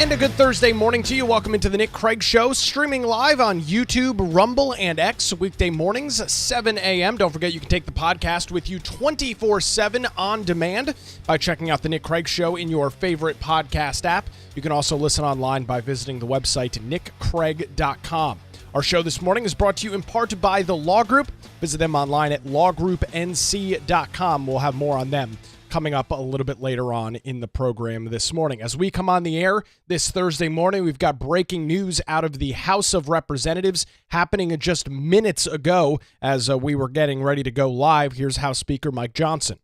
And a good Thursday morning to you. Welcome into the Nick Craig Show, streaming live on YouTube, Rumble, and X, weekday mornings, 7 a.m. Don't forget you can take the podcast with you 24/7 on demand by checking out the Nick Craig Show in your favorite podcast app. You can also listen online by visiting the website nickcraig.com. Our show this morning is brought to you in part by The Law Group. Visit them online at lawgroupnc.com. We'll have more on them coming up a little bit later on in the program this morning. As we come on the air this Thursday morning, we've got breaking news out of the House of Representatives happening just minutes ago as we were getting ready to go live. Here's House Speaker Mike Johnson.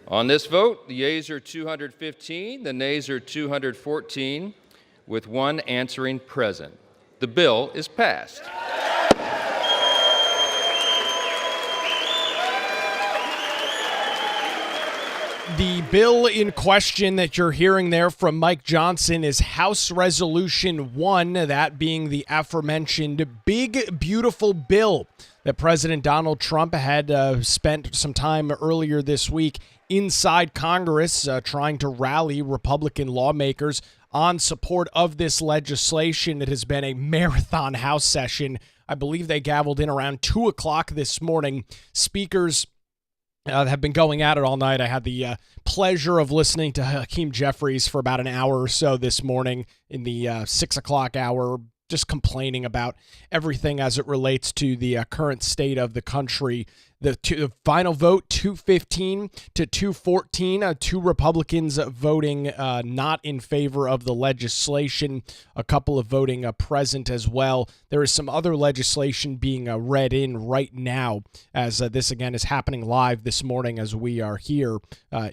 On this vote, the yeas are 215, the nays are 214, with one answering present. The bill is passed. The bill in question that you're hearing there from Mike Johnson is House Resolution 1, that being the aforementioned big, beautiful bill that President Donald Trump had spent some time earlier this week inside Congress trying to rally Republican lawmakers on support of this legislation. It has been a marathon House session. I believe they gavelled in around 2 o'clock this morning. Speakers have been going at it all night. I had the pleasure of listening to Hakeem Jeffries for about an hour or so this morning in the 6 o'clock hour, just complaining about everything as it relates to the current state of the country. The final vote, 215 to 214, two Republicans voting not in favor of the legislation, a couple of voting present as well. There is some other legislation being read in right now as this, again, is happening live this morning as we are here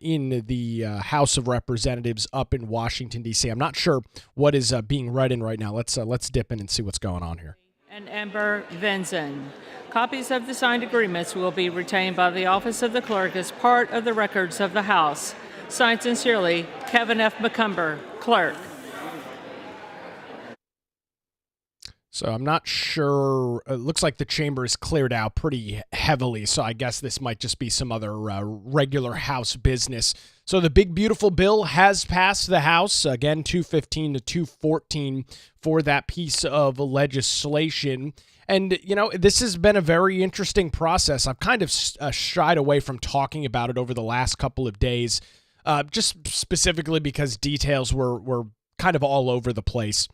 in the House of Representatives up in Washington, D.C. I'm not sure what is being read in right now. Let's dip in and see what's going on here. And Amber Vinson. Copies of the signed agreements will be retained by the Office of the Clerk as part of the records of the House. Signed sincerely, Kevin F. McCumber, Clerk. So I'm not sure. It looks like the chamber is cleared out pretty heavily, so I guess this might just be some other regular House business. So the big, beautiful bill has passed the House, again, 215 to 214 for that piece of legislation. And, you know, this has been a very interesting process. I've kind of shied away from talking about it over the last couple of days, just specifically because details were kind of all over the place.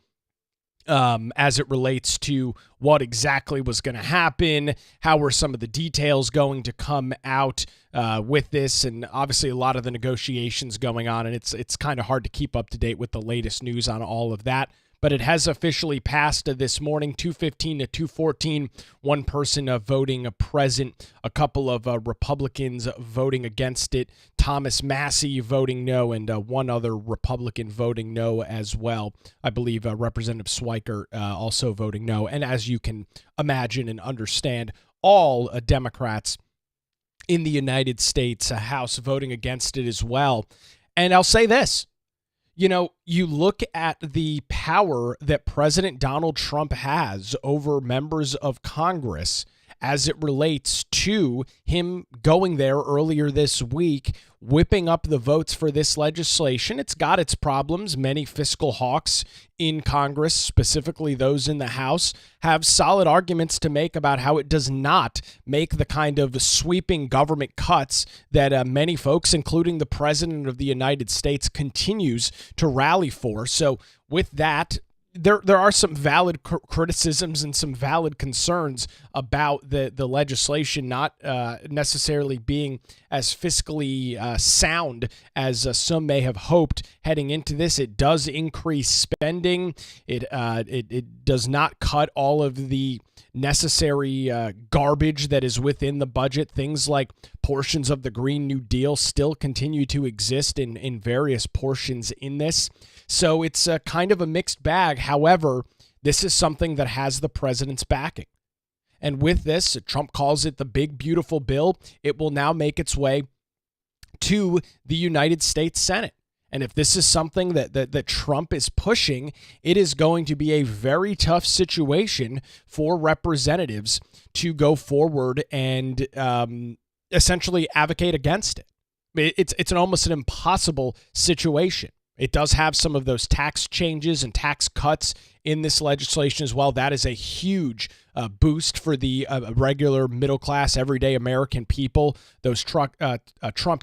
As it relates to what exactly was going to happen, how were some of the details going to come out with this, and obviously a lot of the negotiations going on, and it's kind of hard to keep up to date with the latest news on all of that. But it has officially passed this morning, 215 to 214, one person voting present, a couple of Republicans voting against it, Thomas Massey voting no, and one other Republican voting no as well. I believe Representative Schweiker also voting no. And as you can imagine and understand, all Democrats in the United States House voting against it as well. And I'll say this. You know, you look at the power that President Donald Trump has over members of Congress as it relates to him going there earlier this week, whipping up the votes for this legislation. It's got its problems. Many fiscal hawks in Congress, specifically those in the House, have solid arguments to make about how it does not make the kind of sweeping government cuts that many folks, including the President of the United States, continues to rally for. So with that, there are some valid criticisms and some valid concerns about the legislation not necessarily being as fiscally sound as some may have hoped heading into this. It does increase spending. It does not cut all of the necessary garbage that is within the budget. Things like portions of the Green New Deal still continue to exist in various portions in this. So it's a kind of a mixed bag. However, this is something that has the president's backing. And with this, Trump calls it the big, beautiful bill. It will now make its way to the United States Senate. And if this is something that Trump is pushing, it is going to be a very tough situation for representatives to go forward and essentially advocate against it. It's almost an impossible situation. It does have some of those tax changes and tax cuts in this legislation as well. That is a huge boost for the regular middle class, everyday American people. Those Trump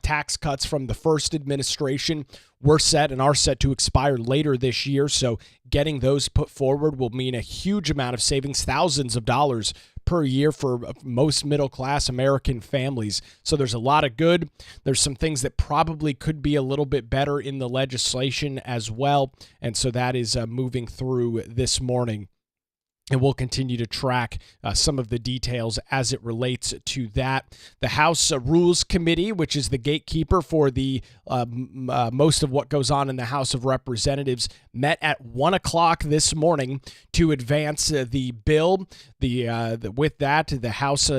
tax cuts from the first administration were set and are set to expire later this year. So getting those put forward will mean a huge amount of savings, thousands of dollars per year for most middle-class American families. So there's a lot of good. There's some things that probably could be a little bit better in the legislation as well. And so that is moving through this morning. And we'll continue to track some of the details as it relates to that. The House Rules Committee, which is the gatekeeper for the most of what goes on in the House of Representatives, met at 1 o'clock this morning to advance the bill. With that, the House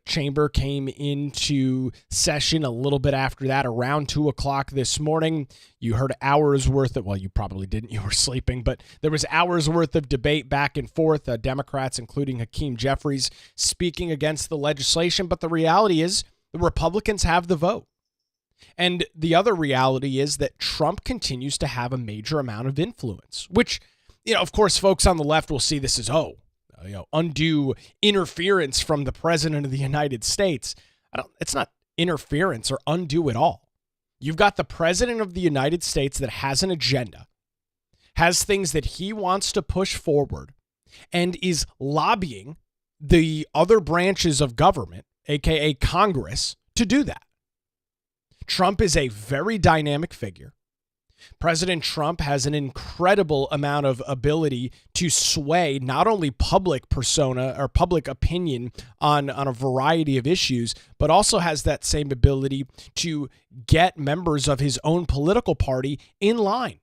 chamber came into session a little bit after that, around 2 o'clock this morning. You heard hours worth of, well, you probably didn't, you were sleeping, but there was hours worth of debate back and forth, Democrats, including Hakeem Jeffries, speaking against the legislation. But the reality is the Republicans have the vote. And the other reality is that Trump continues to have a major amount of influence, which, of course, folks on the left will see this as, undue interference from the president of the United States. It's not interference or undue at all. You've got the president of the United States that has an agenda, has things that he wants to push forward, and is lobbying the other branches of government, aka Congress, to do that. Trump is a very dynamic figure. President Trump has an incredible amount of ability to sway not only public persona or public opinion on a variety of issues, but also has that same ability to get members of his own political party in line.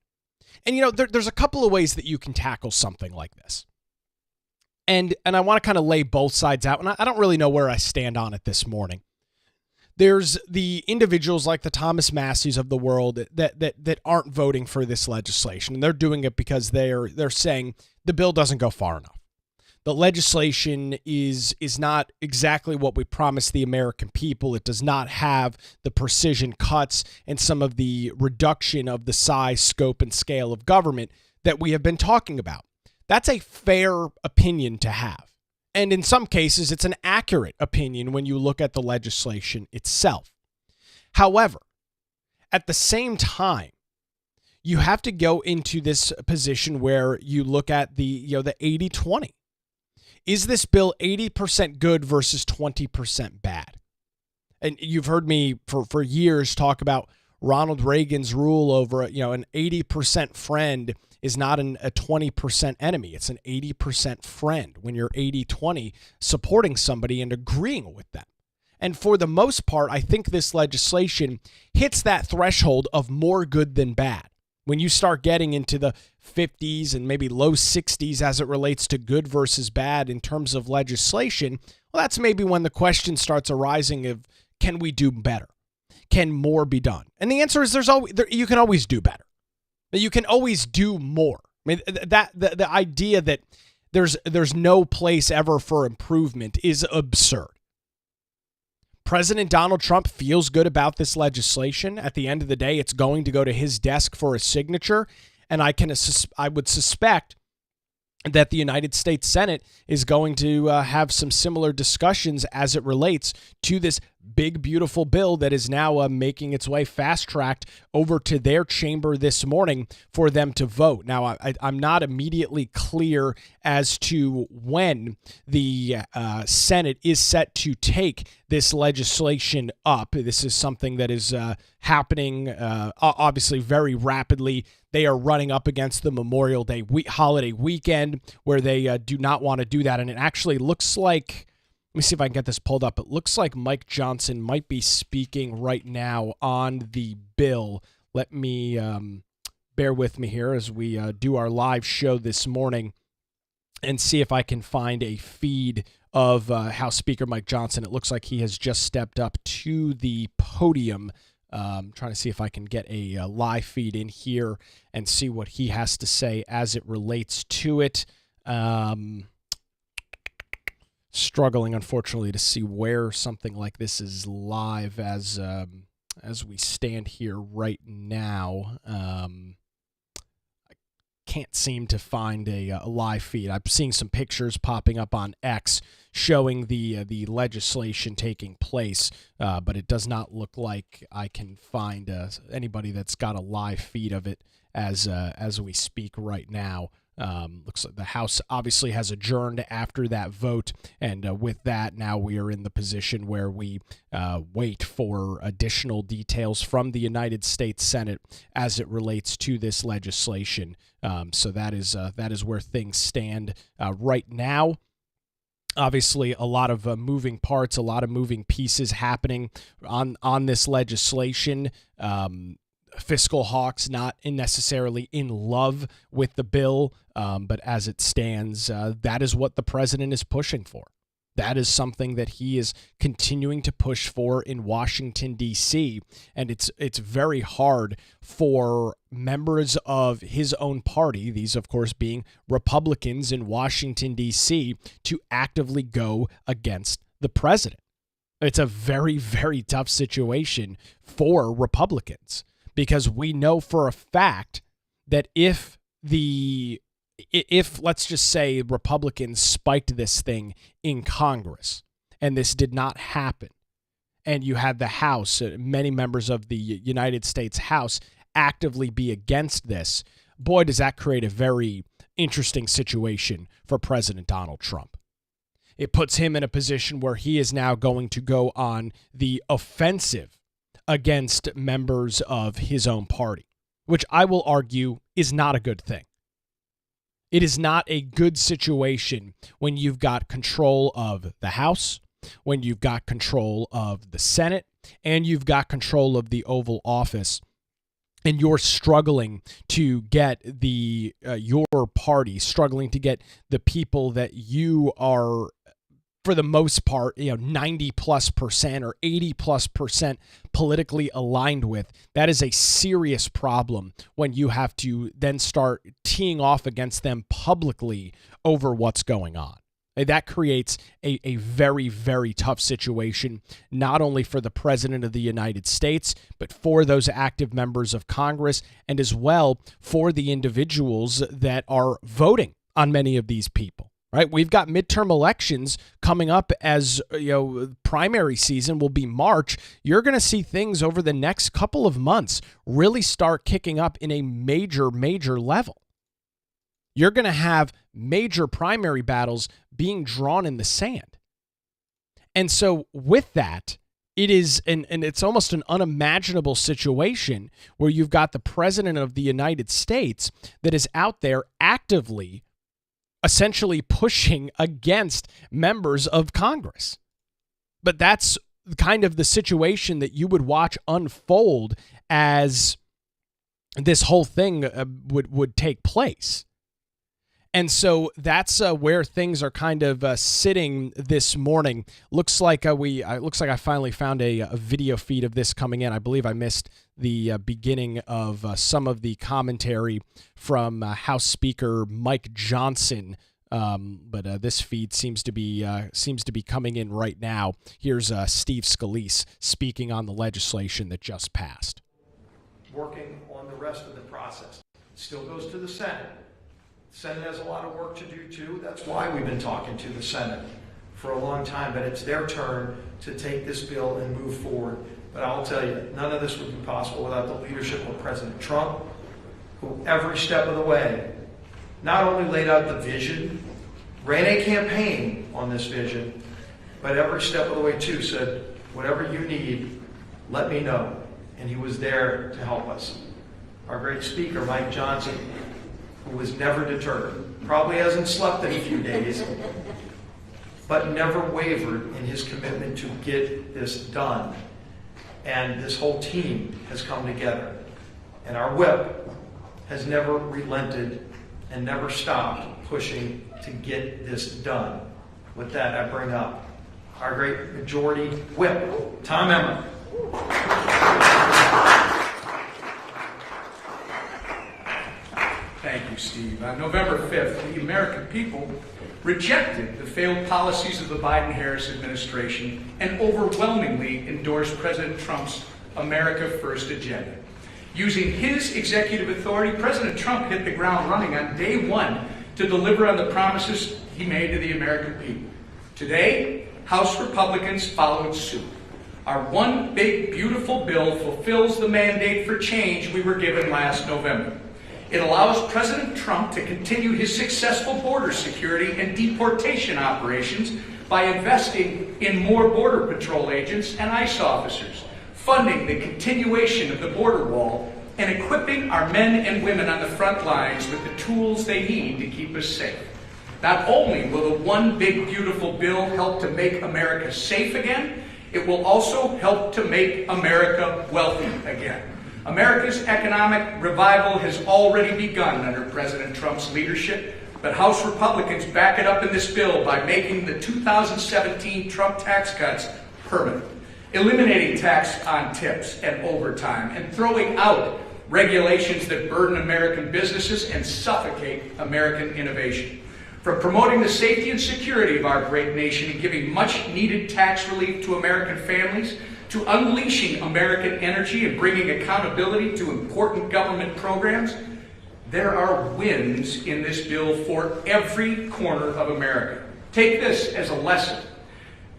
And, there's a couple of ways that you can tackle something like this. And I want to kind of lay both sides out, and I don't really know where I stand on it this morning. There's the individuals like the Thomas Masseys of the world that aren't voting for this legislation, and they're doing it because they're saying the bill doesn't go far enough. The legislation is not exactly what we promised the American people. It does not have the precision cuts and some of the reduction of the size, scope, and scale of government that we have been talking about. That's a fair opinion to have. And in some cases, it's an accurate opinion when you look at the legislation itself. However, at the same time, you have to go into this position where you look at the 80-20. Is this bill 80% good versus 20% bad? And you've heard me for years talk about Ronald Reagan's rule over, an 80% friend is not a 20% enemy. It's an 80% friend when you're 80-20 supporting somebody and agreeing with them. And for the most part, I think this legislation hits that threshold of more good than bad. When you start getting into the 50s and maybe low 60s as it relates to good versus bad in terms of legislation, well, that's maybe when the question starts arising of, can we do better? Can more be done? And the answer is you can always do better. You can always do more. I mean, the idea that there's no place ever for improvement is absurd. President Donald Trump feels good about this legislation. At the end of the day, it's going to go to his desk for a signature, and I would suspect that the United States Senate is going to have some similar discussions as it relates to this big, beautiful bill that is now making its way fast-tracked over to their chamber this morning for them to vote. Now, I'm not immediately clear as to when the Senate is set to take this legislation up. This is something that is happening, obviously, very rapidly. They are running up against the Memorial Day holiday weekend where they do not want to do that. And it actually looks like, let me see if I can get this pulled up. It looks like Mike Johnson might be speaking right now on the bill. Let me bear with me here as we do our live show this morning and see if I can find a feed of House Speaker Mike Johnson. It looks like he has just stepped up to the podium. Trying to see if I can get a live feed in here and see what he has to say as it relates to it. Struggling, unfortunately, to see where something like this is live as we stand here right now. can't seem to find a live feed. I'm seeing some pictures popping up on X showing the legislation taking place, but it does not look like I can find anybody that's got a live feed of it as we speak right now. Looks like the House obviously has adjourned after that vote, and with that, now we are in the position where we wait for additional details from the United States Senate as it relates to this legislation. So that is where things stand right now. Obviously, a lot of moving parts, a lot of moving pieces happening on this legislation. Fiscal hawks not necessarily in love with the bill, but as it stands, that is what the president is pushing for. That is something that he is continuing to push for in Washington, D.C., and it's very hard for members of his own party, these of course being Republicans in Washington, D.C., to actively go against the president. It's a very, very tough situation for Republicans, because we know for a fact that if let's just say Republicans spiked this thing in Congress and this did not happen, and you had the House, many members of the United States House actively be against this, boy, does that create a very interesting situation for President Donald Trump. It puts him in a position where he is now going to go on the offensive against members of his own party, which I will argue is not a good thing. It is not a good situation when you've got control of the House, when you've got control of the Senate, and you've got control of the Oval Office, and you're struggling to get your party, struggling to get the people that you are, for the most part, 90+% or 80+% politically aligned with. That is a serious problem when you have to then start teeing off against them publicly over what's going on. That creates a very, very tough situation, not only for the President of the United States, but for those active members of Congress, and as well for the individuals that are voting on many of these people. Right? We've got midterm elections coming up, as primary season will be March. You're going to see things over the next couple of months really start kicking up in a major, major level. You're going to have major primary battles being drawn in the sand. And so with that, it is, and it's almost an unimaginable situation where you've got the President of the United States that is out there actively essentially pushing against members of Congress. But that's kind of the situation that you would watch unfold as this whole thing would take place. And so that's where things are kind of sitting this morning. Looks like I finally found a video feed of this coming in. I believe I missed the beginning of some of the commentary from House Speaker Mike Johnson, but this feed seems to be coming in right now. Here's Steve Scalise speaking on the legislation that just passed. Working on the rest of the process. It still goes to the Senate. The Senate has a lot of work to do too. That's why we've been talking to the Senate for a long time, but it's their turn to take this bill and move forward. But I'll tell you, none of this would be possible without the leadership of President Trump, who every step of the way not only laid out the vision, ran a campaign on this vision, but every step of the way too said, whatever you need, let me know. And he was there to help us. Our great speaker, Mike Johnson, who was never deterred, probably hasn't slept in a few days, but never wavered in his commitment to get this done. And this whole team has come together. And our whip has never relented and never stopped pushing to get this done. With that, I bring up our great majority whip, Tom Emmer. Thank you, Steve. On November 5th, the American people rejected the failed policies of the Biden-Harris administration and overwhelmingly endorsed President Trump's America First agenda. Using his executive authority, President Trump hit the ground running on day one to deliver on the promises he made to the American people. Today, House Republicans followed suit. Our one big, beautiful bill fulfills the mandate for change we were given last November. It allows President Trump to continue his successful border security and deportation operations by investing in more Border Patrol agents and ICE officers, funding the continuation of the border wall, and equipping our men and women on the front lines with the tools they need to keep us safe. Not only will the one big, beautiful bill help to make America safe again, it will also help to make America wealthy again. America's economic revival has already begun under President Trump's leadership, but House Republicans back it up in this bill by making the 2017 Trump tax cuts permanent, eliminating tax on tips and overtime, and throwing out regulations that burden American businesses and suffocate American innovation. From promoting the safety and security of our great nation and giving much-needed tax relief to American families, to unleashing American energy and bringing accountability to important government programs, there are wins in this bill for every corner of America. Take this as a lesson.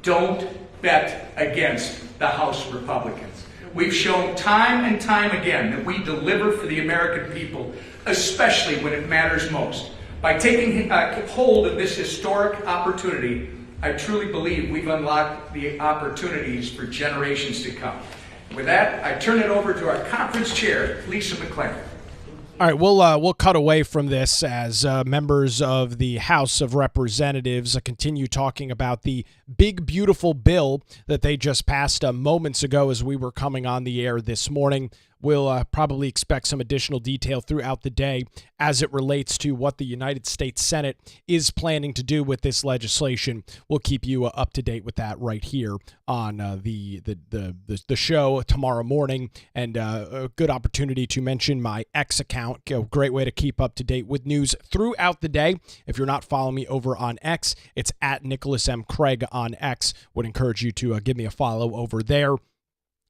Don't bet against the House Republicans. We've shown time and time again that we deliver for the American people, especially when it matters most. By taking hold of this historic opportunity, I truly believe we've unlocked the opportunities for generations to come. With that, I turn it over to our conference chair, Lisa McClaren. All right, we'll cut away from this as members of the House of Representatives continue talking about the big, beautiful bill that they just passed moments ago as we were coming on the air this morning. We'll probably expect some additional detail throughout the day as it relates to what the United States Senate is planning to do with this legislation. We'll keep you up to date with that right here on the show tomorrow morning. And a good opportunity to mention my X account. A great way to keep up to date with news throughout the day. If you're not following me over on X, it's at Nicholas M. Craig on X. Would encourage you to give me a follow over there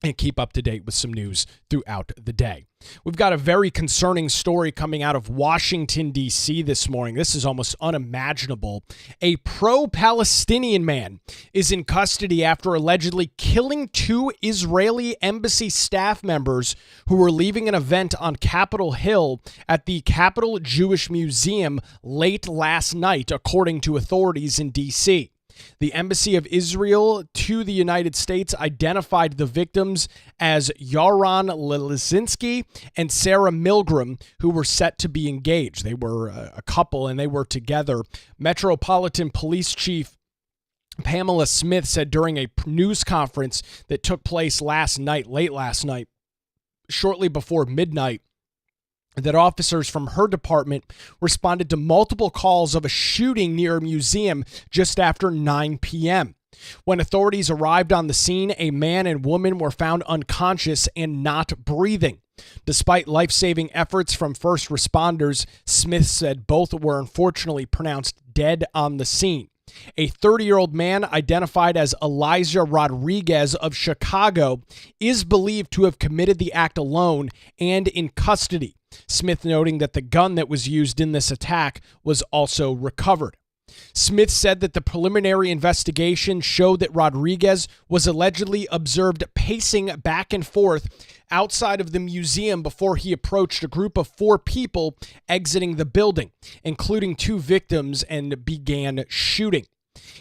and keep up to date with some news throughout the day. We've got a very concerning story coming out of Washington, D.C. this morning. This is almost unimaginable. A pro-Palestinian man is in custody after allegedly killing 2 Israeli embassy staff members who were leaving an event on Capitol Hill at the Capitol Jewish Museum late last night, according to authorities in D.C. The Embassy of Israel to the United States identified the victims as Yaron Lelizinski and Sarah Milgram, who were set to be engaged. They were a couple and they were together. Metropolitan Police Chief Pamela Smith said during a news conference that took place late last night, shortly before midnight, that officers from her department responded to multiple calls of a shooting near a museum just after 9 p.m. When authorities arrived on the scene, a man and woman were found unconscious and not breathing. Despite life-saving efforts from first responders, Smith said both were unfortunately pronounced dead on the scene. A 30-year-old man identified as Elijah Rodriguez of Chicago is believed to have committed the act alone and in custody. Smith noting that the gun that was used in this attack was also recovered. Smith said that the preliminary investigation showed that Rodriguez was allegedly observed pacing back and forth outside of the museum before he approached a group of 4 people exiting the building, including 2 victims, and began shooting.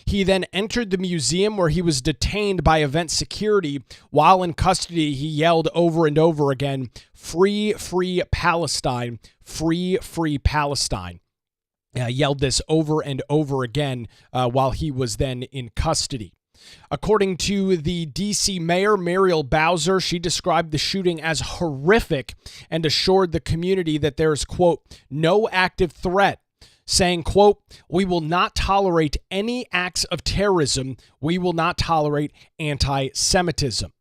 He then entered the museum where he was detained by event security. While in custody, he yelled over and over again, "Free, free Palestine, free, free Palestine." Yelled this over and over again while he was then in custody. According to the D.C. Mayor, Muriel Bowser, she described the shooting as horrific and assured the community that there is, quote, no active threat, saying, quote, we will not tolerate any acts of terrorism. We will not tolerate anti-Semitism.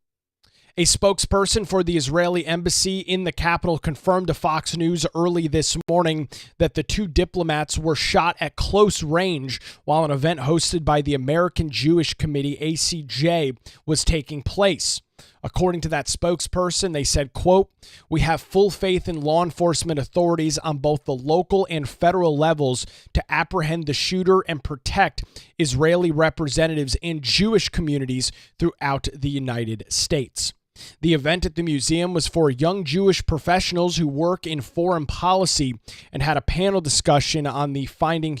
A spokesperson for the Israeli embassy in the capital confirmed to Fox News early this morning that the 2 diplomats were shot at close range while an event hosted by the American Jewish Committee, ACJ, was taking place. According to that spokesperson, they said, quote, "We have full faith in law enforcement authorities on both the local and federal levels to apprehend the shooter and protect Israeli representatives and Jewish communities throughout the United States." The event at the museum was for young Jewish professionals who work in foreign policy and had a panel discussion on finding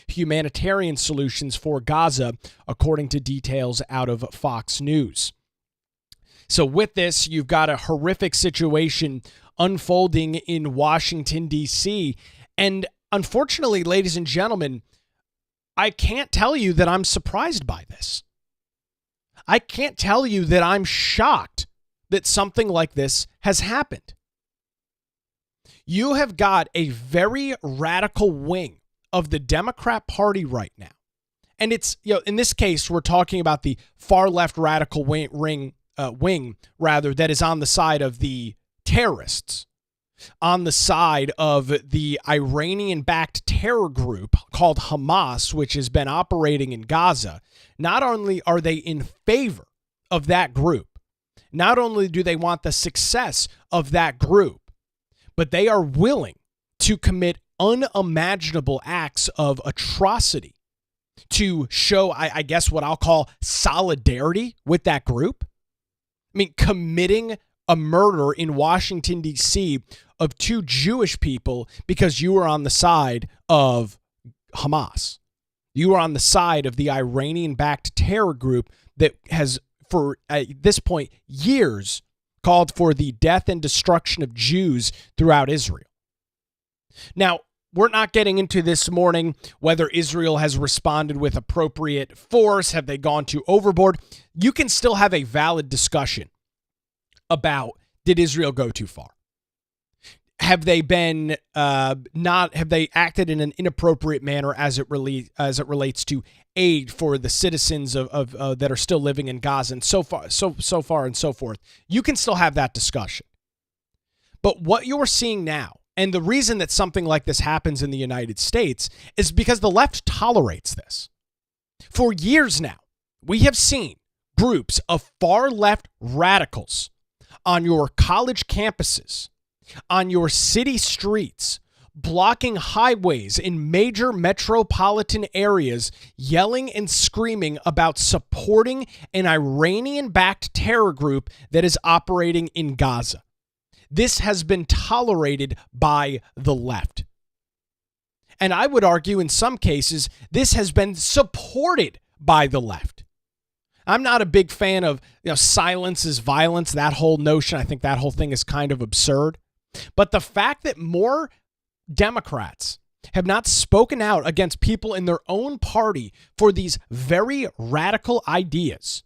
humanitarian solutions for Gaza, according to details out of Fox News. So with this, you've got a horrific situation unfolding in Washington, D.C. And unfortunately, ladies and gentlemen, I can't tell you that I'm surprised by this. I can't tell you that I'm shocked that something like this has happened. You have got a very radical wing of the Democrat Party right now. And it's, in this case, we're talking about the far left radical wing that is on the side of the terrorists, on the side of the Iranian-backed terror group called Hamas, which has been operating in Gaza. Not only are they in favor of that group, not only do they want the success of that group, but they are willing to commit unimaginable acts of atrocity to show, I guess, what I'll call solidarity with that group. I mean, committing a murder in Washington, D.C. of 2 Jewish people because you were on the side of Hamas. You are on the side of the Iranian-backed terror group that has, for at this point, years called for the death and destruction of Jews throughout Israel. Now, we're not getting into this morning whether Israel has responded with appropriate force. Have they gone too overboard? You can still have a valid discussion about, did Israel go too far? Have they been have they acted in an inappropriate manner as it relates to aid for the citizens of that are still living in Gaza and so far and so forth? You can still have that discussion. But what you're seeing now, and the reason that something like this happens in the United States, is because the left tolerates this. For years now, we have seen groups of far left radicals on your college campuses, on your city streets, blocking highways in major metropolitan areas, yelling and screaming about supporting an Iranian-backed terror group that is operating in Gaza. This has been tolerated by the left. And I would argue in some cases, this has been supported by the left. I'm not a big fan of silence is violence, that whole notion. I think that whole thing is kind of absurd. But the fact that more Democrats have not spoken out against people in their own party for these very radical ideas,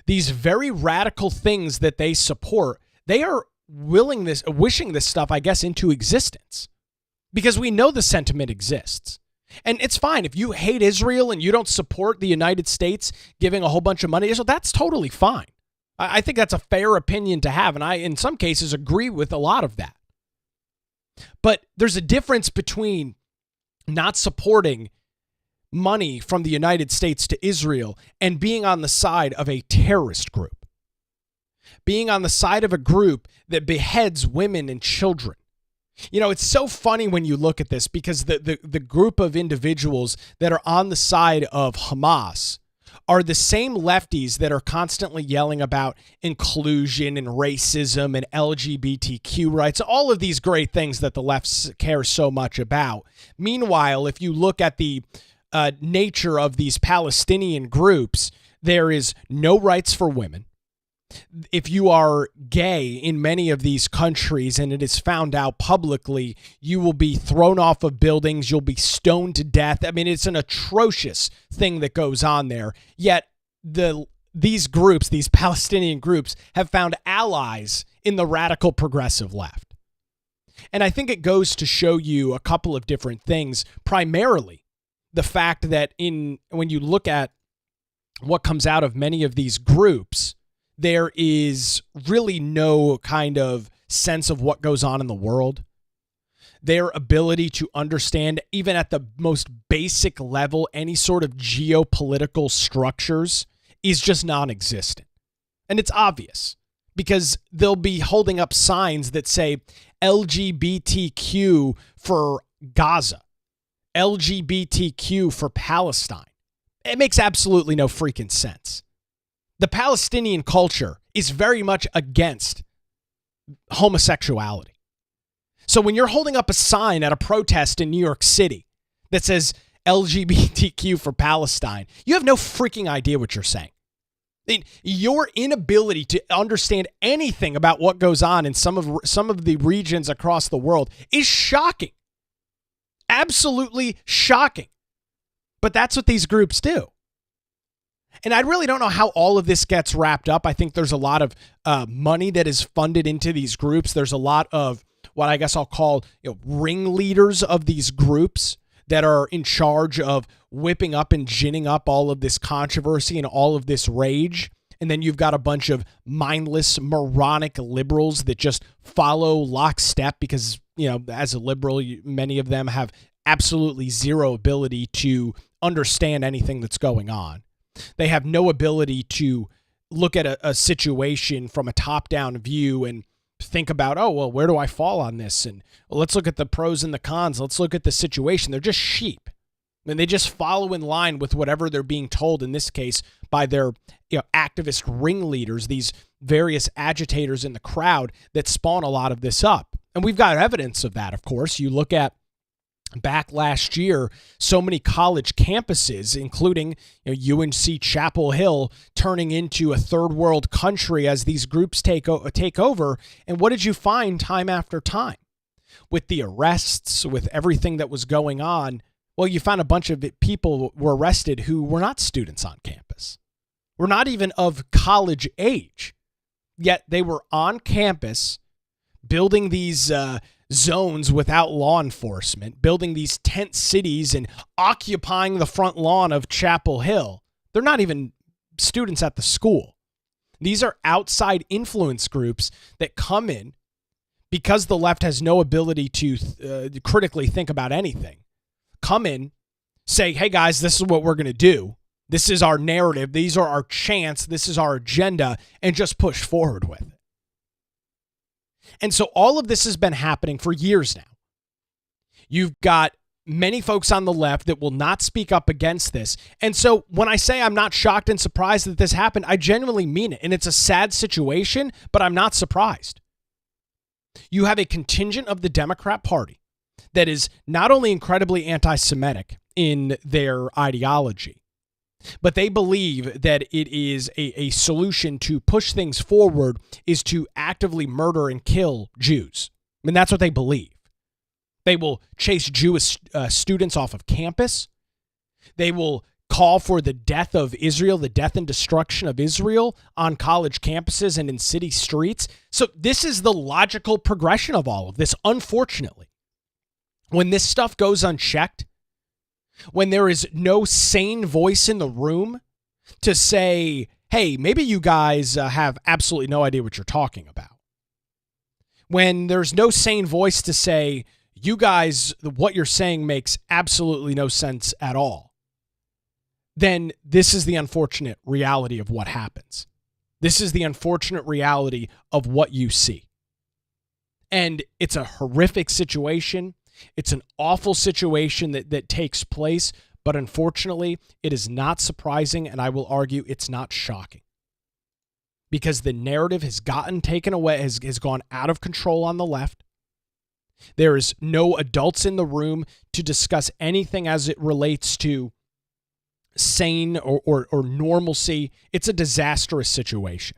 these very radical things that they support, they are wishing this stuff, I guess, into existence. Because we know the sentiment exists. And it's fine. If you hate Israel and you don't support the United States giving a whole bunch of money to Israel, that's totally fine. I think that's a fair opinion to have, and I, in some cases, agree with a lot of that. But there's a difference between not supporting money from the United States to Israel and being on the side of a terrorist group. Being on the side of a group that beheads women and children. It's so funny when you look at this because the group of individuals that are on the side of Hamas are the same lefties that are constantly yelling about inclusion and racism and LGBTQ rights, all of these great things that the left cares so much about. Meanwhile, if you look at the nature of these Palestinian groups, there is no rights for women. If you are gay in many of these countries and it is found out publicly, you will be thrown off of buildings. You'll be stoned to death. I mean, it's an atrocious thing that goes on there. Yet these groups, these Palestinian groups, have found allies in the radical progressive left. And I think it goes to show you a couple of different things. Primarily, the fact that when you look at what comes out of many of these groups, there is really no kind of sense of what goes on in the world. Their ability to understand, even at the most basic level, any sort of geopolitical structures is just non-existent. And it's obvious because they'll be holding up signs that say LGBTQ for Gaza, LGBTQ for Palestine. It makes absolutely no freaking sense. The Palestinian culture is very much against homosexuality. So when you're holding up a sign at a protest in New York City that says LGBTQ for Palestine, you have no freaking idea what you're saying. I mean, your inability to understand anything about what goes on in some of the regions across the world is shocking. Absolutely shocking. But that's what these groups do. And I really don't know how all of this gets wrapped up. I think there's a lot of money that is funded into these groups. There's a lot of what I guess I'll call ringleaders of these groups that are in charge of whipping up and ginning up all of this controversy and all of this rage. And then you've got a bunch of mindless, moronic liberals that just follow lockstep because, as a liberal, many of them have absolutely zero ability to understand anything that's going on. They have no ability to look at a situation from a top-down view and think about, where do I fall on this? And let's look at the pros and the cons. Let's look at the situation. They're just sheep. And they just follow in line with whatever they're being told, in this case, by their activist ringleaders, these various agitators in the crowd that spawn a lot of this up. And we've got evidence of that, of course. You look at back last year, so many college campuses, including UNC Chapel Hill, turning into a third world country as these groups take over. And what did you find time after time? With the arrests, with everything that was going on, well, you found a bunch of people were arrested who were not students on campus, were not even of college age, yet they were on campus building these zones without law enforcement, building these tent cities and occupying the front lawn of Chapel Hill. They're not even students at the school. These are outside influence groups that come in because the left has no ability to critically think about anything. Come in, say, hey guys, this is what we're going to do. This is our narrative. These are our chants. This is our agenda, and just push forward with it. And so all of this has been happening for years now. You've got many folks on the left that will not speak up against this. And so when I say I'm not shocked and surprised that this happened, I genuinely mean it. And it's a sad situation, but I'm not surprised. You have a contingent of the Democrat Party that is not only incredibly anti-Semitic in their ideology, but they believe that it is a solution to push things forward is to actively murder and kill Jews. I mean, that's what they believe. They will chase Jewish students off of campus. They will call for the death of Israel, the death and destruction of Israel on college campuses and in city streets. So this is the logical progression of all of this, unfortunately. When this stuff goes unchecked, when there is no sane voice in the room to say, hey, maybe you guys have absolutely no idea what you're talking about. When there's no sane voice to say, you guys, what you're saying makes absolutely no sense at all, then this is the unfortunate reality of what happens. This is the unfortunate reality of what you see. And it's a horrific situation. It's an awful situation that takes place, but unfortunately, it is not surprising, and I will argue it's not shocking. Because the narrative has gotten taken away, has gone out of control on the left. There is no adults in the room to discuss anything as it relates to sane or normalcy. It's a disastrous situation.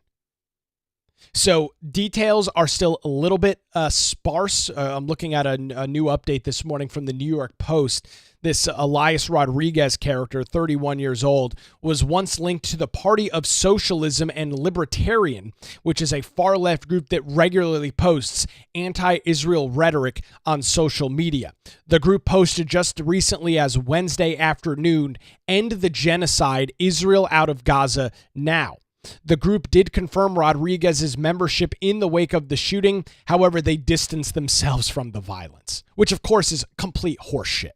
So details are still a little bit sparse. I'm looking at a new update this morning from the New York Post. This Elias Rodriguez character, 31 years old, was once linked to the Party of Socialism and Libertarian, which is a far-left group that regularly posts anti-Israel rhetoric on social media. The group posted just recently as Wednesday afternoon, "End the genocide, Israel out of Gaza now." The group did confirm Rodriguez's membership in the wake of the shooting. However, they distanced themselves from the violence, which of course is complete horseshit.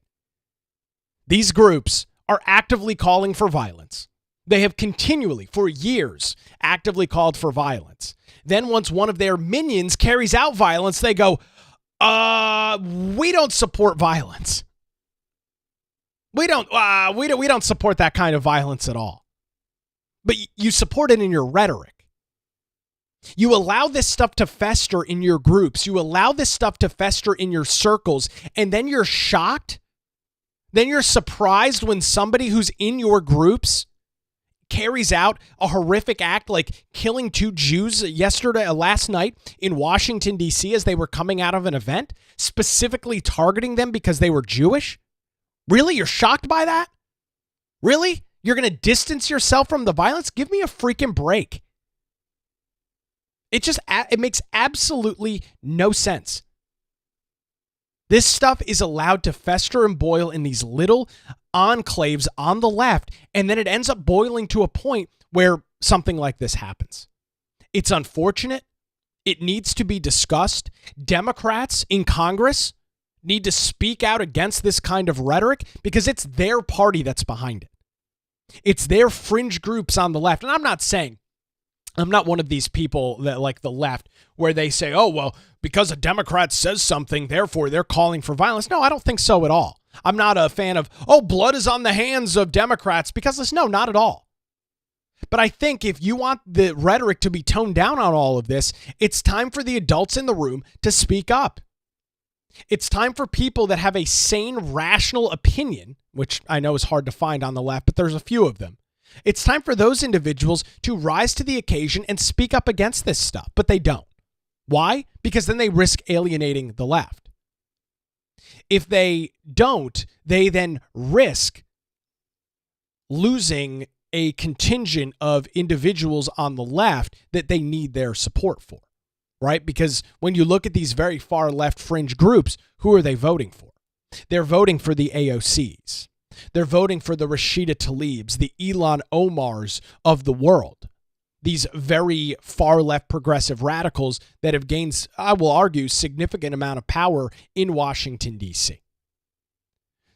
These groups are actively calling for violence. They have continually, for years, actively called for violence. Then once one of their minions carries out violence, they go, we don't support violence. We don't support that kind of violence at all. But you support it in your rhetoric. You allow this stuff to fester in your groups. You allow this stuff to fester in your circles, and then you're shocked. Then you're surprised when somebody who's in your groups carries out a horrific act like killing 2 Jews last night in Washington, D.C. as they were coming out of an event, specifically targeting them because they were Jewish. Really? You're shocked by that? Really? You're going to distance yourself from the violence? Give me a freaking break. It makes absolutely no sense. This stuff is allowed to fester and boil in these little enclaves on the left, and then it ends up boiling to a point where something like this happens. It's unfortunate. It needs to be discussed. Democrats in Congress need to speak out against this kind of rhetoric because it's their party that's behind it. It's their fringe groups on the left. And I'm not one of these people that like the left where they say, oh, well, because a Democrat says something, therefore they're calling for violence. No, I don't think so at all. I'm not a fan of, oh, blood is on the hands of Democrats because no, not at all. But I think if you want the rhetoric to be toned down on all of this, it's time for the adults in the room to speak up. It's time for people that have a sane, rational opinion, which I know is hard to find on the left, but there's a few of them. It's time for those individuals to rise to the occasion and speak up against this stuff, but they don't. Why? Because then they risk alienating the left. If they don't, they then risk losing a contingent of individuals on the left that they need their support for, right? Because when you look at these very far left fringe groups, who are they voting for? They're voting for the AOCs. They're voting for the Rashida Tlaibs, the Ilhan Omars of the world. These very far left progressive radicals that have gained, I will argue, significant amount of power in Washington, D.C.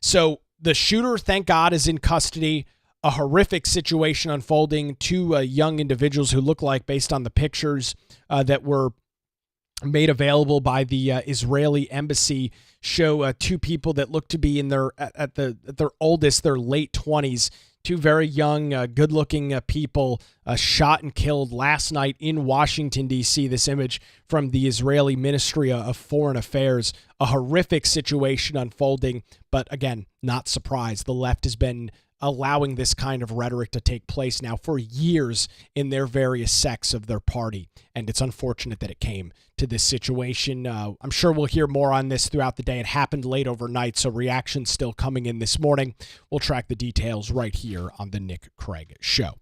So the shooter, thank God, is in custody. A horrific situation unfolding. 2 young individuals who look like, based on the pictures that were made available by the Israeli embassy, show 2 people that look to be in their at their oldest, their late 20s. 2 very young, good-looking people shot and killed last night in Washington, D.C. This image from the Israeli Ministry of Foreign Affairs. A horrific situation unfolding, but again, not surprised. The left has been allowing this kind of rhetoric to take place now for years in their various sects of their party. And it's unfortunate that it came to this situation. I'm sure we'll hear more on this throughout the day. It happened late overnight, so reactions still coming in this morning. We'll track the details right here on the Nick Craig Show.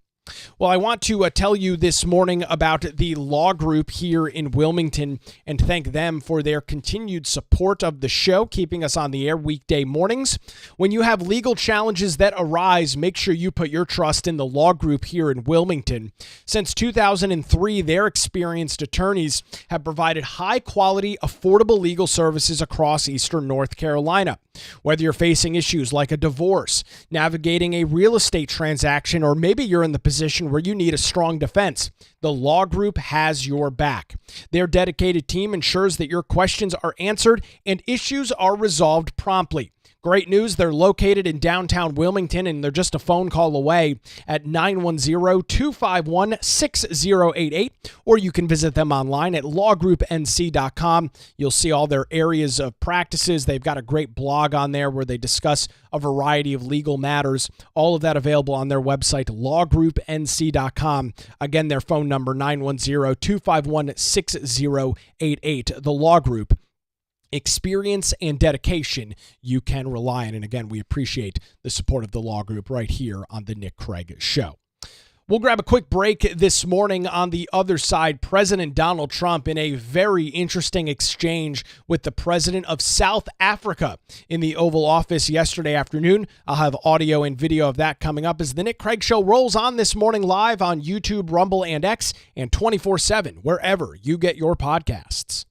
Well, I want to tell you this morning about the law group here in Wilmington and thank them for their continued support of the show, keeping us on the air weekday mornings. When you have legal challenges that arise, make sure you put your trust in the law group here in Wilmington. Since 2003, their experienced attorneys have provided high-quality, affordable legal services across eastern North Carolina. Whether you're facing issues like a divorce, navigating a real estate transaction, or maybe you're in the position where you need a strong defense, the law group has your back. Their dedicated team ensures that your questions are answered and issues are resolved promptly. Great news, they're located in downtown Wilmington, and they're just a phone call away at 910-251-6088, or you can visit them online at lawgroupnc.com. You'll see all their areas of practices. They've got a great blog on there where they discuss a variety of legal matters. All of that available on their website, lawgroupnc.com. Again, their phone number, 910-251-6088. The Law Group. Experience and dedication you can rely on. And again, we appreciate the support of the law group right here on the Nick Craig Show. We'll grab a quick break this morning. On the other side, President Donald Trump in a very interesting exchange with the president of South Africa in the Oval Office yesterday afternoon. I'll have audio and video of that coming up as the Nick Craig Show rolls on this morning live on YouTube, Rumble, and X, and 24/7, wherever you get your podcasts.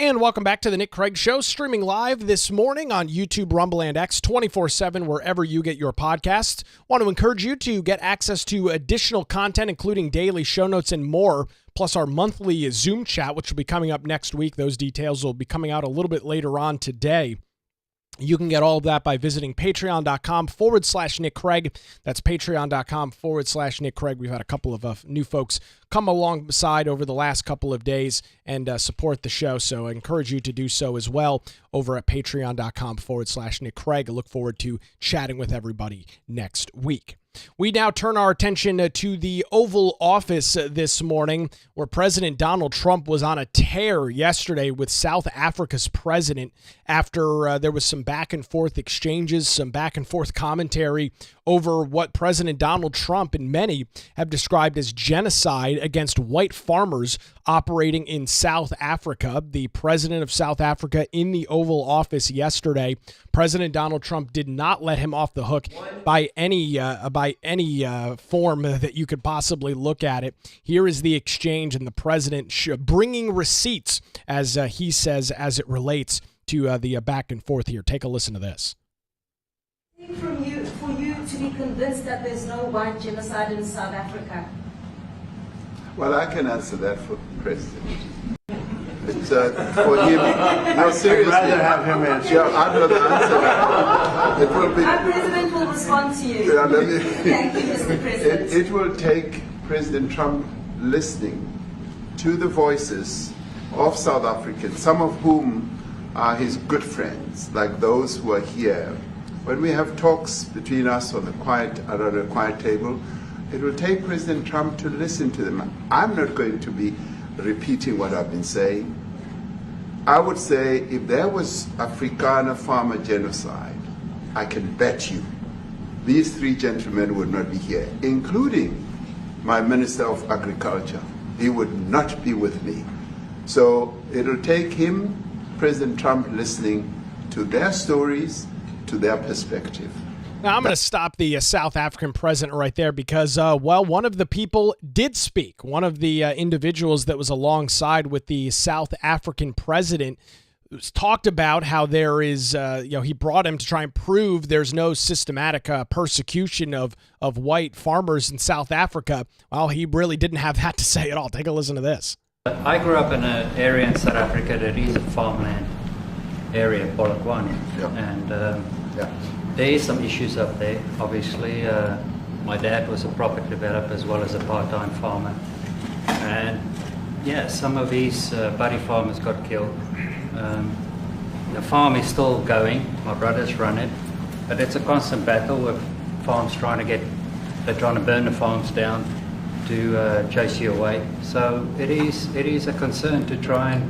And welcome back to the Nick Craig Show, streaming live this morning on YouTube, Rumble, and X 24/7, wherever you get your podcasts. Want to encourage you to get access to additional content, including daily show notes and more, plus our monthly Zoom chat, which will be coming up next week. Those details will be coming out a little bit later on today. You can get all of that by visiting patreon.com/Nick Craig. That's patreon.com/Nick Craig. We've had a couple of new folks come alongside over the last couple of days and support the show. So I encourage you to do so as well over at patreon.com/Nick Craig. I look forward to chatting with everybody next week. We now turn our attention to the Oval Office this morning, where President Donald Trump was on a tear yesterday with South Africa's president after there was some back and forth exchanges, some back and forth commentary over what President Donald Trump and many have described as genocide against white farmers operating in South Africa. The president of South Africa in the Oval Office yesterday, President Donald Trump did not let him off the hook by any form that you could possibly look at it. Here is the exchange, and the president bringing receipts, as he says, as it relates to the back and forth here. Take a listen to this. For you to be convinced that there's no white genocide in South Africa? Well, I can answer that for the president. It's for him. No, seriously. I'd rather have him answer. Yeah, I'd rather answer that. It will be. Our president will respond to you. Yeah, let me, Thank you, Mr. President. It will take President Trump listening to the voices of South Africans, some of whom are his good friends, like those who are here. When we have talks between us on the around a quiet table, it will take President Trump to listen to them. I'm not going to be repeating what I've been saying. I would say if there was Afrikaner farmer genocide, I can bet you these three gentlemen would not be here, including my Minister of Agriculture. He would not be with me. So it'll take him, President Trump, listening to their stories, to their perspective. Now, I'm going to stop the South African president right there because, one of the people did speak. One of the individuals that was alongside with the South African president talked about how there is, he brought him to try and prove there's no systematic persecution of white farmers in South Africa. Well, he really didn't have that to say at all. Take a listen to this. I grew up in an area in South Africa that is a farmland area, Polokwane, and there is some issues up there. Obviously, my dad was a property developer as well as a part-time farmer, and some of these buddy farmers got killed. The farm is still going. My brothers run it, but it's a constant battle with farms they're trying to burn the farms down to chase you away. So it is a concern to try and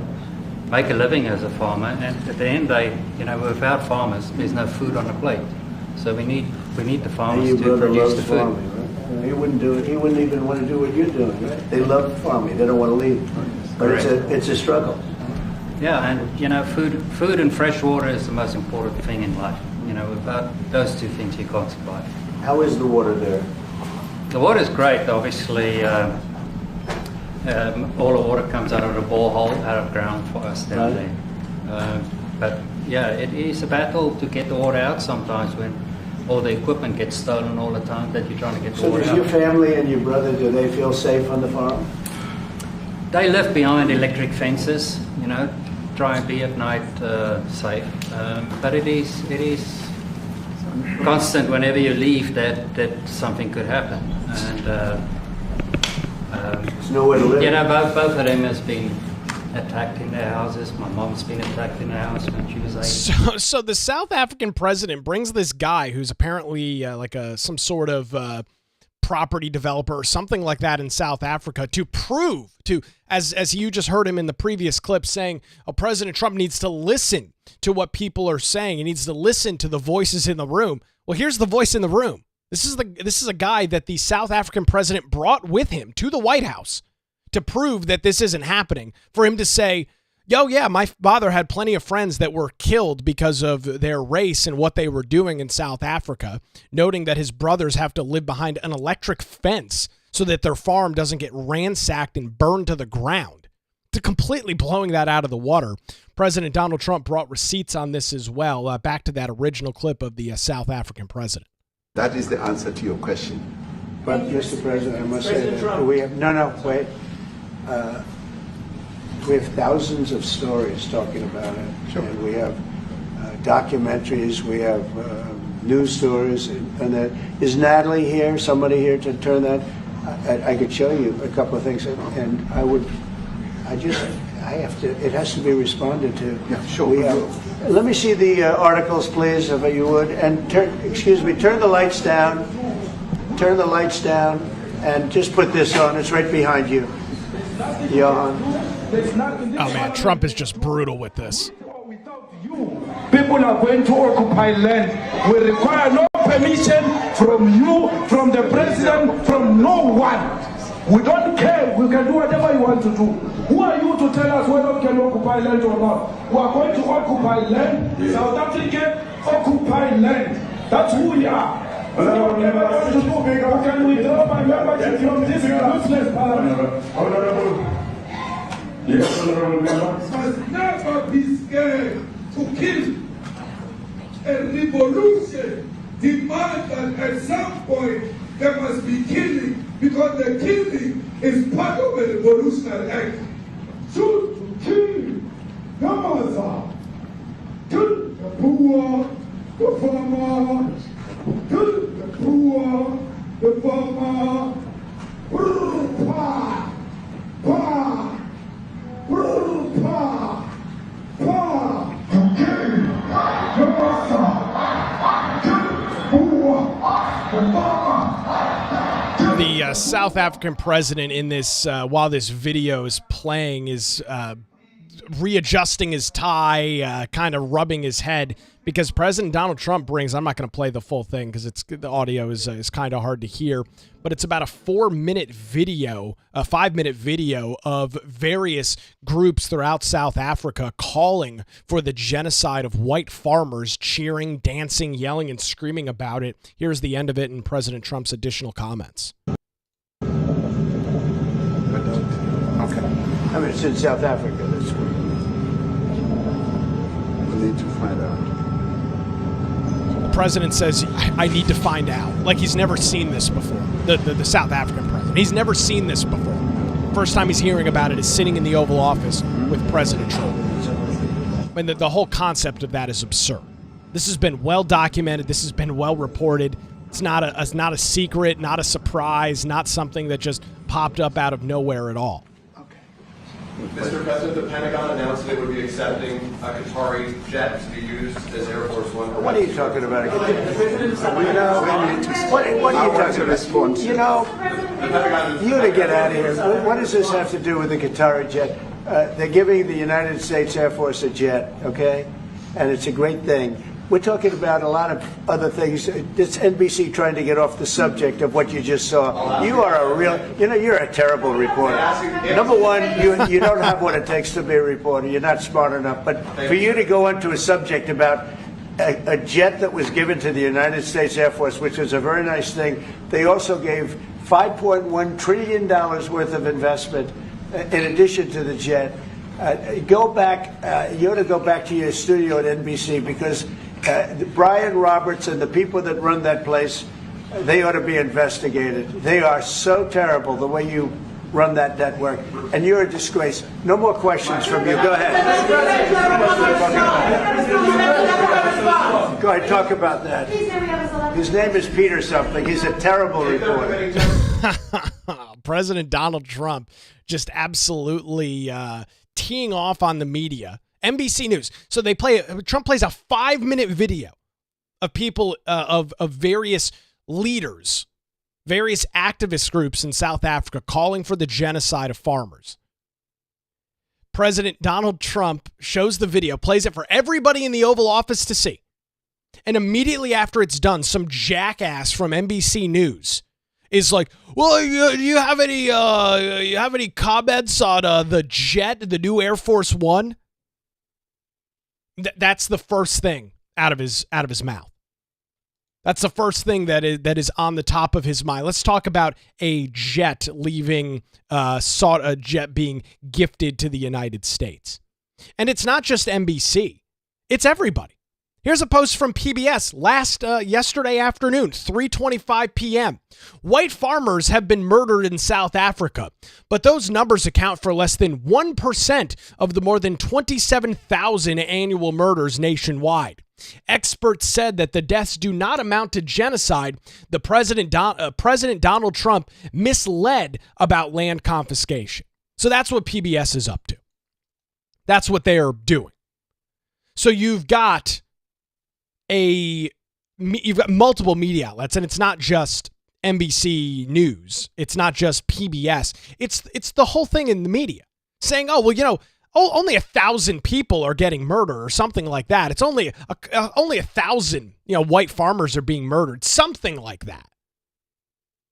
make a living as a farmer, and at the end of the day, without farmers, there's no food on the plate. So we need the farmers to produce the food. Farming, right? He wouldn't do it. He wouldn't even want to do what you're doing, right? They love farming. They don't want to leave. But it's a struggle. Yeah, and food and fresh water is the most important thing in life. Without those two things, you can't survive. How is the water there? The water is great. Obviously, all the water comes out of the borehole, out of ground for us down there. But it is a battle to get the water out sometimes when all the equipment gets stolen all the time that you're trying to get the water out. So does your family and your brother, do they feel safe on the farm? They live behind electric fences, try and be at night safe. But it is constant whenever you leave that something could happen. And there's nowhere to live. Both of them has been attacked in their houses. My mom's been attacked in her house when she was 8. So the South African president brings this guy who's apparently some sort of property developer or something like that in South Africa to prove as you just heard him in the previous clip saying, President Trump needs to listen to what people are saying. He needs to listen to the voices in the room. Well, here's the voice in the room. This is a guy that the South African president brought with him to the White House to prove that this isn't happening, for him to say, my father had plenty of friends that were killed because of their race and what they were doing in South Africa, noting that his brothers have to live behind an electric fence so that their farm doesn't get ransacked and burned to the ground. completely blowing that out of the water. President Donald Trump brought receipts on this as well. Back to that original clip of the South African president. That is the answer to your question. But, Mr. President, I must say that we have, wait. We have thousands of stories talking about it. Sure. And we have documentaries, we have news stories. And that, is Natalie here, somebody here to turn that? I could show you a couple of things. And it has to be responded to. Yeah, sure. Let me see the articles, please, if you would. And turn the lights down. Turn the lights down and just put this on. It's right behind you. Johan. Oh man, Trump is just brutal with this. People are going to occupy land. We require no permission from you, from the president, from no one. We don't care. We can do whatever you want to do. Who are you to tell us whether we can occupy land or not? We are going to occupy land. Yeah. South Africa occupy land. That's who we are. Whatever want to do, we can withdraw my membership from this useless parliament. Yes, honorable member. Must never be scared to kill. A revolution demands that at some point there must be killing, because the killing is part of a revolutionary act. Shoot to kill, Yamaza, kill the poor, the farmer, kill the poor, the farmer, pa, pa, pa, pa, to kill, Yamaza, kill the poor, the farmer. The South African president in this, while this video is playing, is readjusting his tie, kind of rubbing his head, because President Donald Trump brings, I'm not going to play the full thing because the audio is kind of hard to hear, but it's about a 4-minute video, a 5-minute video of various groups throughout South Africa calling for the genocide of white farmers, cheering, dancing, yelling, and screaming about it. Here's the end of it and President Trump's additional comments. Okay. I mean, it's in South Africa. That's good. We need to find out. The president says, I need to find out. Like he's never seen this before. The South African president. He's never seen this before. First time he's hearing about it is sitting in the Oval Office with President Trump. And the whole concept of that is absurd. This has been well documented. This has been well reported. It's not a secret, not a surprise, not something that just popped up out of nowhere at all. Mr. President, the Pentagon announced that it would be accepting a Qatari jet to be used as Air Force One. What are you talking about? What are you talking about? You know, you to get out of here. What does this have to do with the Qatari jet? They're giving the United States Air Force a jet, okay? And it's a great thing. We're talking about a lot of other things. It's NBC trying to get off the subject of what you just saw. You are you're a terrible reporter. Number one, you don't have what it takes to be a reporter. You're not smart enough. But for you to go into a subject about a jet that was given to the United States Air Force, which was a very nice thing, they also gave $5.1 trillion worth of investment in addition to the jet. Go back. You ought to go back to your studio at NBC, because Brian Roberts and the people that run that place, they ought to be investigated. They are so terrible the way you run that network, and you're a disgrace. No more questions from you. Go ahead. Go ahead, talk about that. His name is Peter something. He's a terrible reporter. President Donald Trump just absolutely teeing off on the media. NBC News. So Trump plays a 5-minute video of people, of various leaders, various activist groups in South Africa calling for the genocide of farmers. President Donald Trump shows the video, plays it for everybody in the Oval Office to see. And immediately after it's done, some jackass from NBC News is like, well, you have any comments on the jet, the new Air Force One? That's the first thing out of his mouth. That's the first thing that is on the top of his mind. Let's talk about a jet leaving, a jet being gifted to the United States. And it's not just NBC. It's everybody. Here's a post from PBS yesterday afternoon, 3:25 p.m. White farmers have been murdered in South Africa, but those numbers account for less than 1% of the more than 27,000 annual murders nationwide. Experts said that the deaths do not amount to genocide. The President Donald Trump misled about land confiscation. So that's what PBS is up to. That's what they are doing. So you've got multiple media outlets, and it's not just NBC News. It's not just PBS. It's the whole thing in the media saying, oh, well, only 1,000 people are getting murdered or something like that. It's only 1,000, white farmers are being murdered, something like that.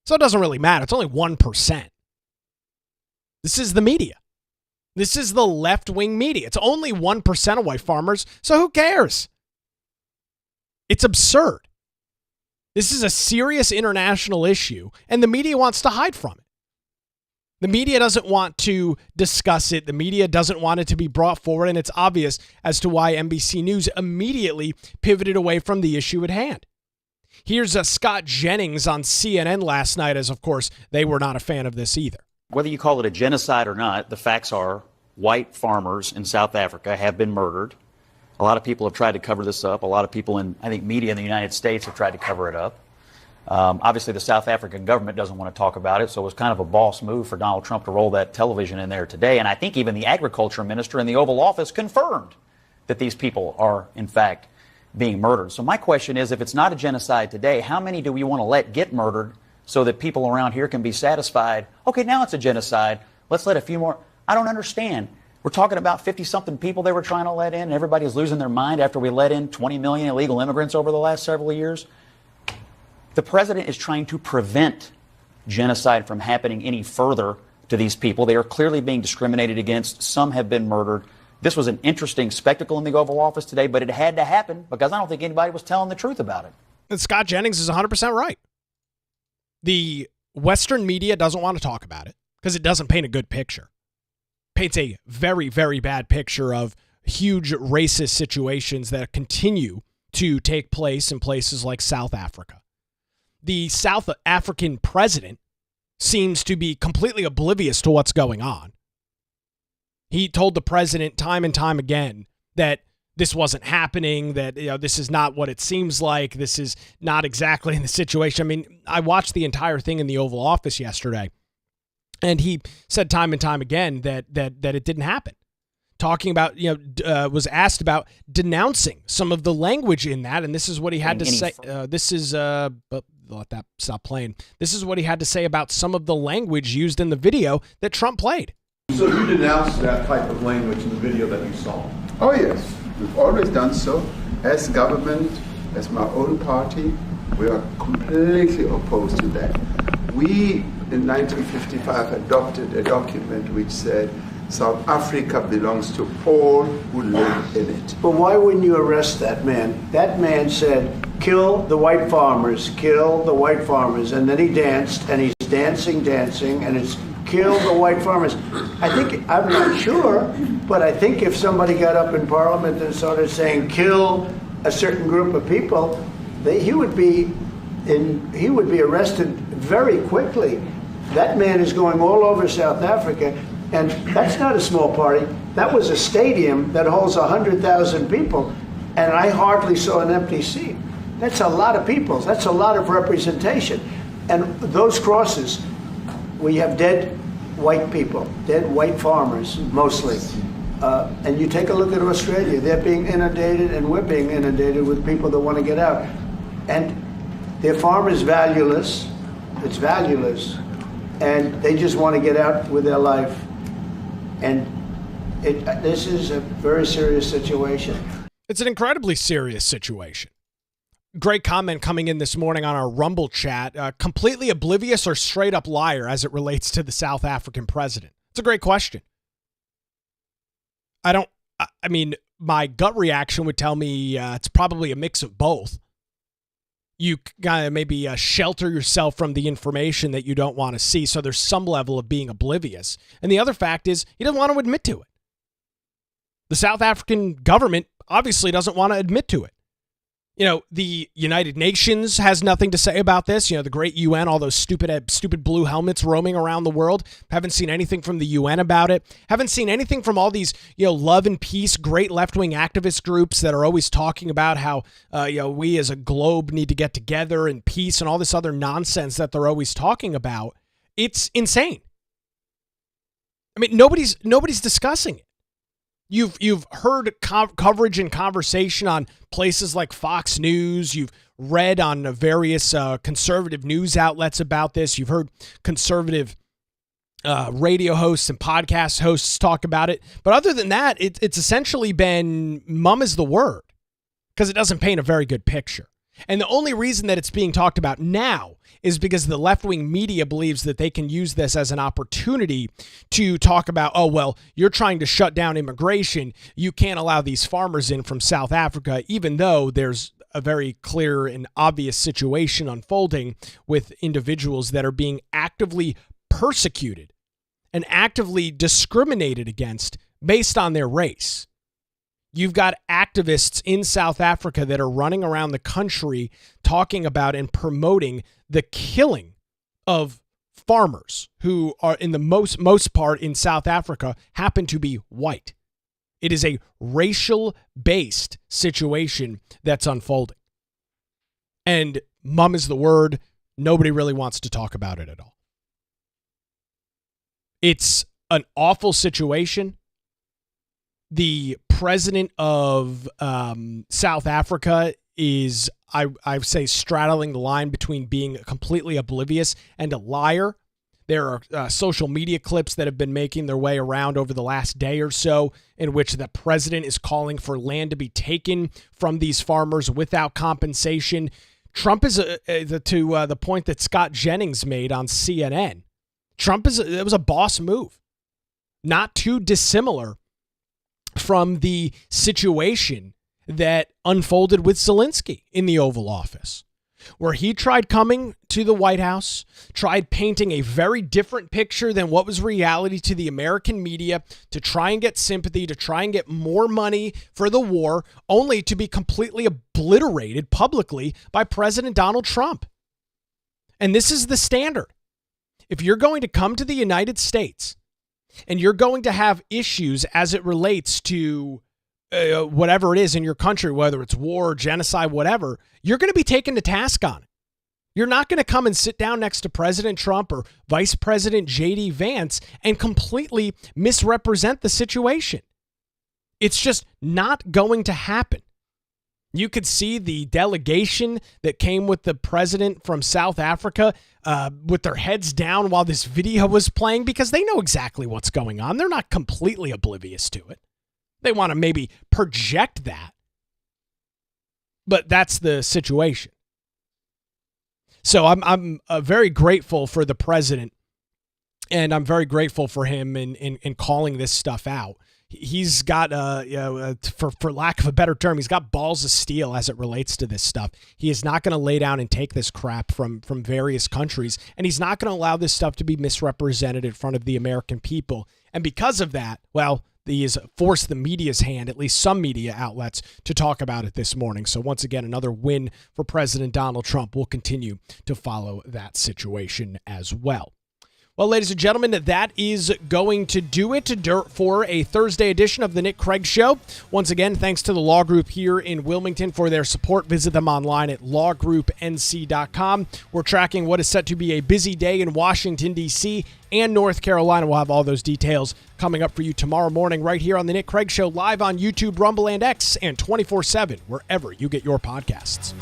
So it doesn't really matter. It's only 1%. This is the media. This is the left-wing media. It's only 1% of white farmers, so who cares? It's absurd. This is a serious international issue, and the media wants to hide from it. The media doesn't want to discuss it. The media doesn't want it to be brought forward, and it's obvious as to why NBC News immediately pivoted away from the issue at hand. Here's Scott Jennings on CNN last night, as of course they were not a fan of this either. Whether you call it a genocide or not, the facts are white farmers in South Africa have been murdered. A lot of people have tried to cover this up. A lot of people in, I think, media in the United States have tried to cover it up. Obviously, the South African government doesn't want to talk about it, so it was kind of a boss move for Donald Trump to roll that television in there today. And I think even the agriculture minister in the Oval Office confirmed that these people are, in fact, being murdered. So my question is, if it's not a genocide today, how many do we want to let get murdered so that people around here can be satisfied? Okay, now it's a genocide. Let's let a few more. I don't understand. We're talking about 50-something people they were trying to let in, and everybody's losing their mind after we let in 20 million illegal immigrants over the last several years. The president is trying to prevent genocide from happening any further to these people. They are clearly being discriminated against. Some have been murdered. This was an interesting spectacle in the Oval Office today, but it had to happen because I don't think anybody was telling the truth about it. And Scott Jennings is 100% right. The Western media doesn't want to talk about it because it doesn't paint a good picture. Paints a very, very bad picture of huge racist situations that continue to take place in places like South Africa. The South African president seems to be completely oblivious to what's going on. He told the president time and time again that this wasn't happening, that this is not what it seems like, this is not exactly the situation. I mean, I watched the entire thing in the Oval Office yesterday. And he said time and time again that it didn't happen. Talking about, was asked about denouncing some of the language in that, and this is what he had to say. But let that stop playing. This is what he had to say about some of the language used in the video that Trump played. So you denounced that type of language in the video that you saw? Oh yes, we've always done so. As government, as my own party, we are completely opposed to that. We, in 1955, adopted a document which said South Africa belongs to all who live in it. But why wouldn't you arrest that man? That man said, kill the white farmers, kill the white farmers. And then he danced, and he's dancing, and it's kill the white farmers. I'm not sure, but I think if somebody got up in Parliament and started saying kill a certain group of people, he would be arrested very quickly. That man is going all over South Africa, and that's not a small party. That was a stadium that holds 100,000 people, and I hardly saw an empty seat. That's a lot of people. That's a lot of representation. And those crosses, we have dead white people, dead white farmers, mostly. And you take a look at Australia. They're being inundated, and we're being inundated with people that want to get out. And their farm is valueless. It's valueless. And they just want to get out with their life. And this is a very serious situation. It's an incredibly serious situation. Great comment coming in this morning on our Rumble chat. Completely oblivious or straight up liar as it relates to the South African president? It's a great question. I mean, my gut reaction would tell me it's probably a mix of both. you gotta maybe shelter yourself from the information that you don't want to see. So there's some level of being oblivious. And the other fact is he doesn't want to admit to it. The South African government obviously doesn't want to admit to it. You know, the United Nations has nothing to say about this. You know, the great UN, all those stupid blue helmets roaming around the world. Haven't seen anything from the UN about it. Haven't seen anything from all these, love and peace, great left-wing activist groups that are always talking about how, we as a globe need to get together and peace and all this other nonsense that they're always talking about. It's insane. I mean, nobody's discussing it. You've heard coverage and conversation on places like Fox News. You've read on various conservative news outlets about this. You've heard conservative radio hosts and podcast hosts talk about it. But other than that, it's essentially been mum is the word because it doesn't paint a very good picture. And the only reason that it's being talked about now is because the left-wing media believes that they can use this as an opportunity to talk about, oh, well, you're trying to shut down immigration. You can't allow these farmers in from South Africa, even though there's a very clear and obvious situation unfolding with individuals that are being actively persecuted and actively discriminated against based on their race. You've got activists in South Africa that are running around the country talking about and promoting the killing of farmers who are, in the most part in South Africa, happen to be white. It is a racial-based situation that's unfolding. And mum is the word. Nobody really wants to talk about it at all. It's an awful situation. The president of South Africa is, I say, straddling the line between being completely oblivious and a liar. There are social media clips that have been making their way around over the last day or so in which the president is calling for land to be taken from these farmers without compensation. Trump is to the point that Scott Jennings made on CNN. It was a boss move, not too dissimilar from the situation that unfolded with Zelensky in the Oval Office, where he tried coming to the White House, tried painting a very different picture than what was reality to the American media to try and get sympathy, to try and get more money for the war, only to be completely obliterated publicly by President Donald Trump. And this is the standard. If you're going to come to the United States and you're going to have issues as it relates to whatever it is in your country, whether it's war, genocide, whatever, you're going to be taken to task on it. You're not going to come and sit down next to President Trump or Vice President J.D. Vance and completely misrepresent the situation. It's just not going to happen. You could see the delegation that came with the president from South Africa with their heads down while this video was playing because they know exactly what's going on. They're not completely oblivious to it. They want to maybe project that. But that's the situation. So I'm very grateful for the president, and I'm very grateful for him in calling this stuff out. He's got, for lack of a better term, he's got balls of steel as it relates to this stuff. He is not going to lay down and take this crap from various countries, and he's not going to allow this stuff to be misrepresented in front of the American people. And because of that, well, he has forced the media's hand, at least some media outlets, to talk about it this morning. So once again, another win for President Donald Trump. We'll continue to follow that situation as well. Well, ladies and gentlemen, that is going to do it for a Thursday edition of the Nick Craig Show. Once again, thanks to the Law Group here in Wilmington for their support. Visit them online at lawgroupnc.com. We're tracking what is set to be a busy day in Washington, D.C. and North Carolina. We'll have all those details coming up for you tomorrow morning right here on the Nick Craig Show, live on YouTube, Rumble, and X, and 24/7 wherever you get your podcasts.